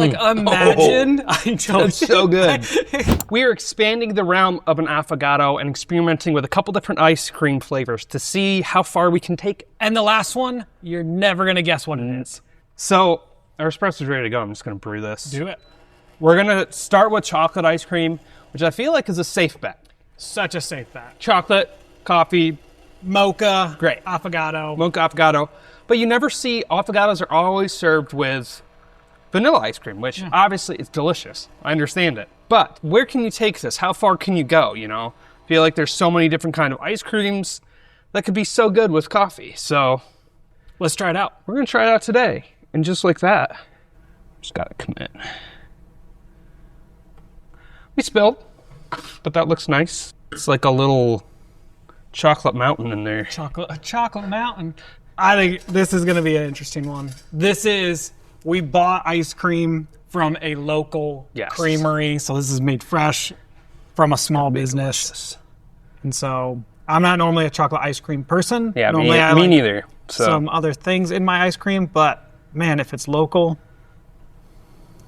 Like, imagine. I don't. It's so good. We are expanding the realm of an affogato and experimenting with a couple different ice cream flavors to see how far we can take it. And the last one, you're never going to guess what it is. So our espresso is ready to go. I'm just going to brew this. Do it. We're going to start with chocolate ice cream, which I feel like is a safe bet. Such a safe bet. Chocolate, coffee, Mocha. great. Affogato. Mocha affogato. But you never see, affogatos are always served with vanilla ice cream, which obviously is delicious. I understand it. But where can you take this? How far can you go, you know? I feel like there's so many different kind of ice creams that could be so good with coffee. So Let's try it out. we're going to try it out today. And just like that, just got to commit. We spilled, but that looks nice. It's like a little chocolate mountain in there. A chocolate mountain. I think this is going to be an interesting one. We bought ice cream from a local creamery. So this is made fresh from a small business. Delicious. And so I'm not normally a chocolate ice cream person. Yeah, normally me I like neither. So some other things in my ice cream, but man, if it's local,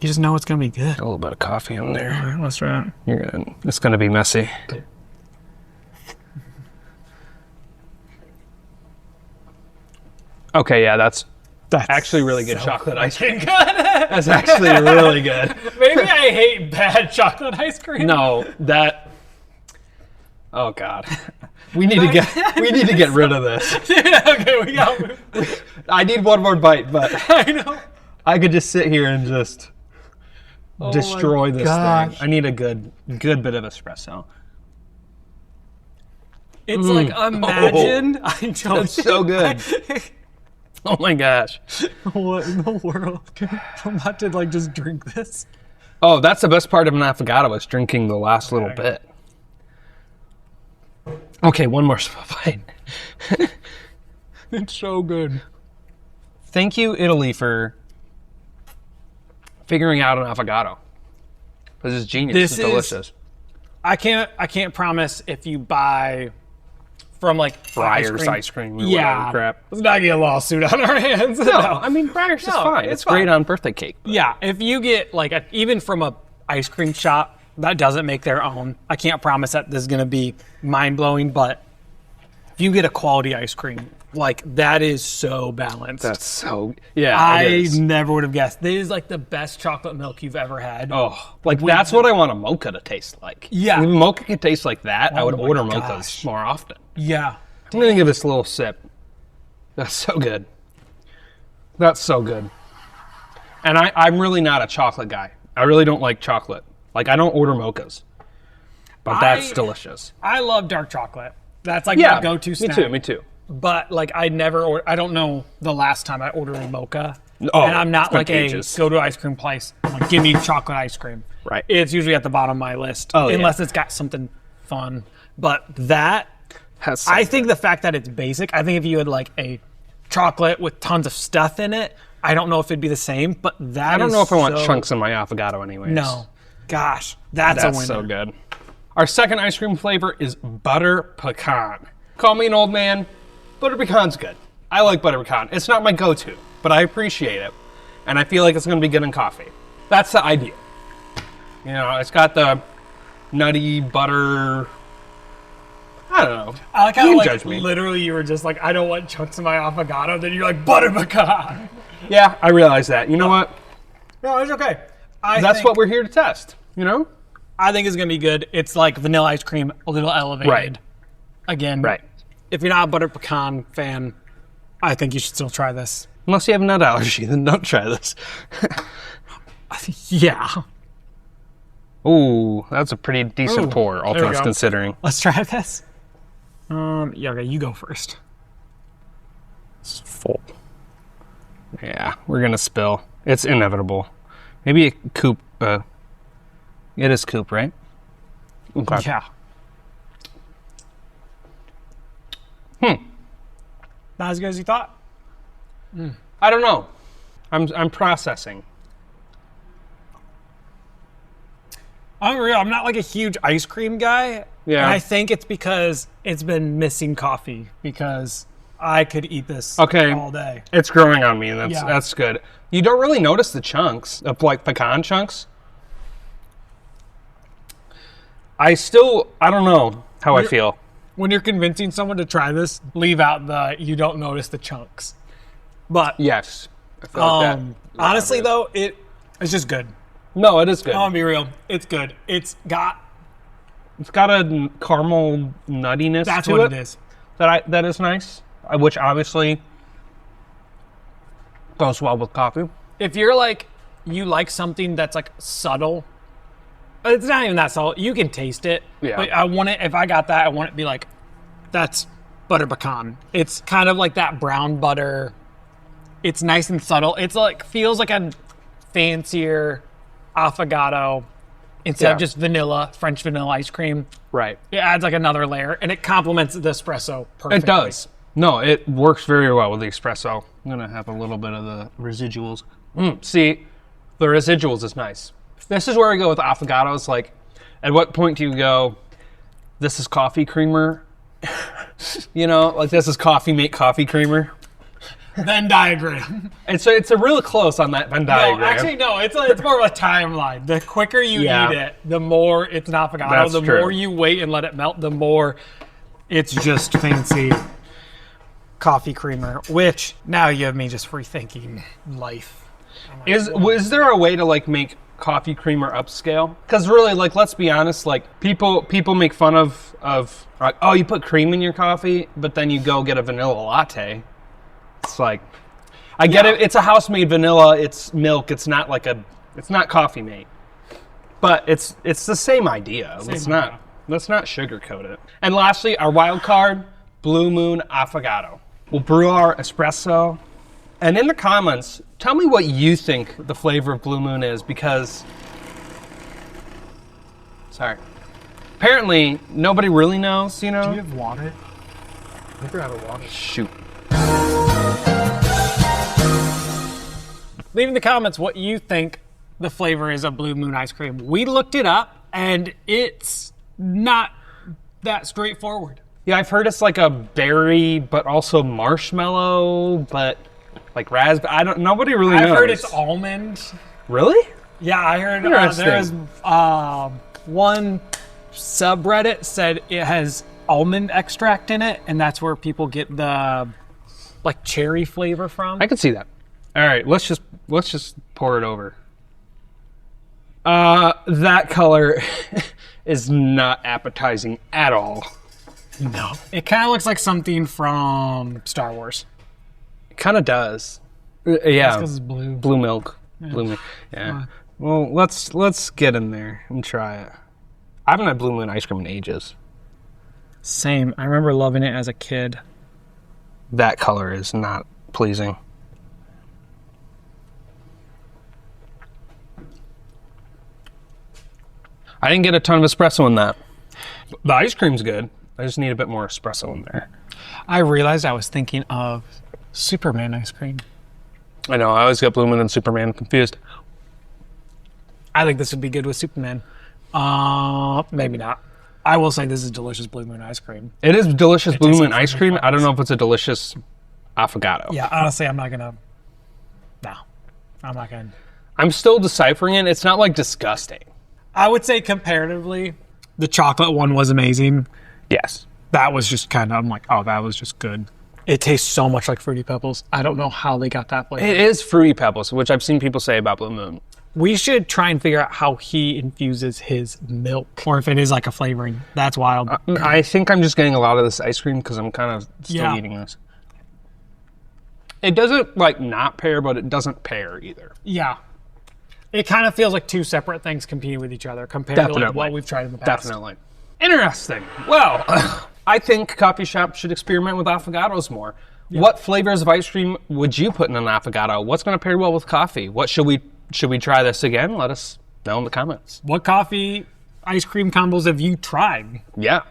you just know it's going to be good. a little bit of coffee in there. All right, let's try it. It's gonna be messy. Okay, yeah, that's actually really good chocolate ice cream. Good. That's actually really good. Maybe I hate bad chocolate ice cream. No, that. Oh God, we need to get rid of this. Okay, I need one more bite, but I know. I could just sit here and just destroy this thing. I need a good bit of espresso. It's like, imagine. I don't. That's so good. Oh my gosh. What in the world? I'm about to just drink this. Oh, that's the best part of an affogato is drinking the last little bit. Okay, one more bite. It's so good. Thank you, Italy, for figuring out an affogato. This is genius. This is delicious. I can't promise if you buy from Breyer's ice cream or yeah, whatever crap. Let's not get a lawsuit on our hands. No, I mean Breyer's is fine. It's great on birthday cake. But. Yeah, if you get even from a ice cream shop that doesn't make their own, I can't promise that this is gonna be mind blowing. But if you get a quality ice cream, that is so balanced. That's so yeah. I never would have guessed. This is the best chocolate milk you've ever had. Oh, that's what I want a mocha to taste like. Yeah. If a mocha could taste like that, I would my order gosh. mochas more often. Yeah. I'm gonna give this a little sip. That's so good. That's so good. And I'm really not a chocolate guy. I really don't like chocolate. I don't order mochas. But that's delicious. I love dark chocolate. That's my go-to snack. Me too. But I never order. I don't know the last time I ordered a mocha. Oh, and I'm not it's been ages. go to ice cream place. Give me chocolate ice cream. Right. It's usually at the bottom of my list. Oh, unless it's got something fun. But that, I think the fact that it's basic, I think if you had a chocolate with tons of stuff in it, I don't know if it'd be the same, but that I don't know if I want chunks in my affogato anyways. No. Gosh, that's a winner. So good. Our second ice cream flavor is butter pecan. Call me an old man, butter pecan's good. I like butter pecan. It's not my go-to, but I appreciate it. And I feel like it's gonna be good in coffee. That's the idea. You know, it's got the nutty butter, I don't know. I like how you can judge me. Literally you were just I don't want chunks in my affogato, then you're butter pecan. Yeah, I realize that. You know what? No, it's okay. That's what we're here to test, you know? I think it's going to be good. It's like vanilla ice cream, a little elevated. Right. Again, Right. If you're not a butter pecan fan, I think you should still try this. Unless you have a nut allergy, then don't try this. Yeah. Ooh, that's a pretty decent pour, all there we things go. considering. Let's try this. Yeah, okay, you go first. It's full. Yeah, we're gonna spill. It's inevitable. Maybe a coupe. It is coupe, right? Okay. Yeah. Not as good as you thought? I don't know. I'm processing. Unreal. I'm not a huge ice cream guy. Yeah. And I think it's because it's been missing coffee because I could eat this Okay. all day. It's growing on me, and Yeah. that's good. You don't really notice the chunks of like pecan chunks. I don't know how I feel. When you're convincing someone to try this, leave out the you don't notice the chunks. But Yes. I feel like that. honestly, though, it's just good. No, it is good. I'm gonna be real. It's good. It's got a caramel nuttiness that's to what it. it is. That is nice, which obviously goes well with coffee. If you're like you like something that's like subtle, it's not even that subtle. You can taste it. Yeah. But I want it. If I got that, I want it to be like that's butter pecan. It's kind of like that brown butter. It's nice and subtle. It's like feels like a fancier affogato instead of just French vanilla ice cream. Right. It adds like another layer, and it complements the espresso perfectly. It does. No, it works very well with the espresso. I'm gonna have a little bit of the residuals. See, the residuals is nice. This is where we go with affogatos. Like, at what point do you go, this is coffee creamer? You know, like this is coffee creamer. Venn diagram. And so it's a real close on that Venn diagram. No, actually, no. It's more of a timeline. The quicker you Yeah. eat it, the more it's an affogato. That's The true. more you wait and let it melt, the more it's just fancy coffee creamer. Which now you have me just rethinking life. Was there a way to like make coffee creamer upscale? Because really, like, let's be honest, like people make fun of like, oh, you put cream in your coffee, but then you go get a vanilla latte. It's like, I get it. It's a house-made vanilla. It's milk. It's not coffee mate. But it's the same idea. Let's not sugarcoat it. And lastly, our wild card, Blue Moon Affogato. We'll brew our espresso. And in the comments, tell me what you think the flavor of Blue Moon is, because apparently nobody really knows, you know? Do you have water? I think I have a water. Shoot. Leave in the comments what you think the flavor is of Blue Moon ice cream. We looked it up, and it's not that straightforward. Yeah, I've heard it's like a berry, but also marshmallow, but like raspberry. Nobody really knows. I've heard it's almond. Really? Yeah, I heard Interesting. there is one subreddit said it has almond extract in it, and that's where people get the like cherry flavor from. I can see that. All right, let's just pour it over. That color is not appetizing at all. No, it kind of looks like something from Star Wars. It kind of does. Yeah. Because it's blue. Blue milk. Blue milk. Yeah. Well, let's get in there and try it. I haven't had Blue Moon ice cream in ages. Same. I remember loving it as a kid. That color is not pleasing. I didn't get a ton of espresso in that. The ice cream's good. I just need a bit more espresso in there. I realized I was thinking of Superman ice cream. I know, I always get Blue Moon and Superman confused. I think this would be good with Superman. Maybe not. I will say this is delicious Blue Moon ice cream. It is delicious Blue tastes Moon like ice cream. I don't know if it's a delicious affogato. Yeah, honestly, I'm not gonna. No, I'm not gonna. I'm still deciphering it. It's not like disgusting. I would say comparatively, the chocolate one was amazing. Yes. That was just kind of, I'm like, oh, that was just good. It tastes so much like Fruity Pebbles. I don't know how they got that flavor. It is Fruity Pebbles, which I've seen people say about Blue Moon. We should try and figure out how he infuses his milk, or if it is like a flavoring. That's wild. I think I'm just getting a lot of this ice cream because I'm kind of still eating this. It doesn't like not pair, but it doesn't pair either. Yeah. It kind of feels like two separate things competing with each other compared to like what we've tried in the past. Definitely. Interesting. Well, I think coffee shops should experiment with affogatos more. Yeah. What flavors of ice cream would you put in an affogato? What's going to pair well with coffee? What should we try this again? Let us know in the comments. What coffee ice cream combos have you tried? Yeah.